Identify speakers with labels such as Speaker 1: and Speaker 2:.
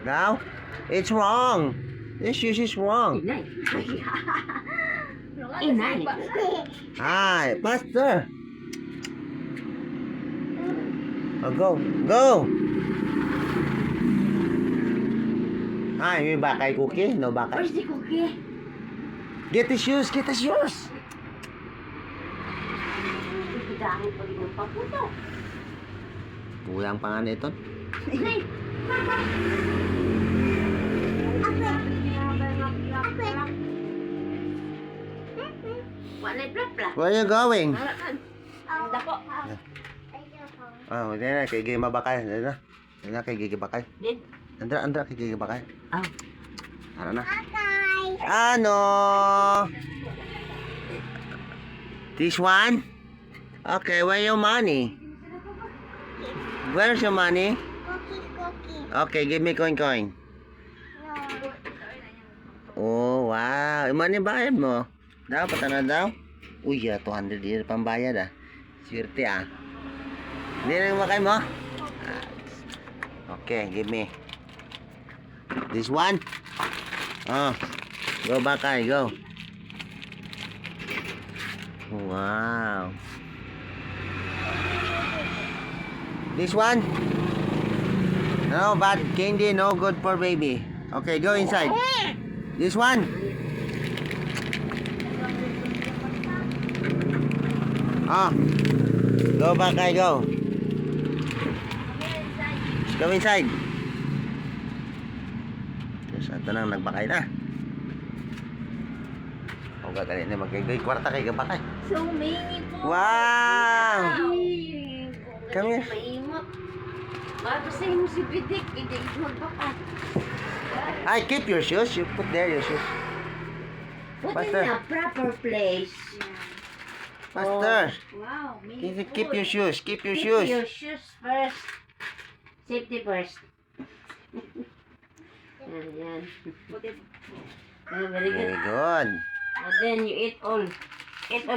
Speaker 1: Now, it's wrong. This shoes is wrong.
Speaker 2: Inay. Inay.
Speaker 1: Hi, faster. Oh, go, go. Hi, may bakay cookie? No bakay.
Speaker 2: Where's the cookie?
Speaker 1: Get the shoes, get the shoes.
Speaker 2: Dami pa rin ng paputo.
Speaker 1: Kulang pa nga nito.
Speaker 2: Inay. Walay plap-plap.
Speaker 1: Where are you going?
Speaker 2: Dako.
Speaker 1: Oh, hindi na, kay Gigi Mabakay. Hindi na, kay Gigi Bakay.
Speaker 2: Din.
Speaker 1: Andra, kay Gigi Bakay.
Speaker 2: Oh.
Speaker 1: Ano na? Ano? This one? Okay, where your money? Where's your money? Okay, give me coin. Oh, wow. Yung money bayad mo? Dapat na daw? Uy, 200 din pambayad ah. Swerte ah. Hindi na yung makay mo? Okay, give me. This one? Oh, go bakay, go. Wow. This one? No, bad candy, no good for baby. Okay, go inside. This one? Ah, go bakay, go. Go inside. Yes, ito nang nagbakay na. O gagalit na magkaigoy. Kwarta kay gabakay.
Speaker 2: So many po.
Speaker 1: Wow! Come here.
Speaker 2: Maimot. Mapasahin mo si Bidik. Hindi magbakat.
Speaker 1: Ay, keep your shoes. You put there your shoes.
Speaker 2: Put
Speaker 1: Faster.
Speaker 2: in a proper place.
Speaker 1: Faster.
Speaker 2: Wow.
Speaker 1: Keep your shoes. Keep your
Speaker 2: Keep
Speaker 1: shoes.
Speaker 2: your shoes first. Safety first. Yan. Put it. Very good.
Speaker 1: Very good.
Speaker 2: And then you eat all. Eat all.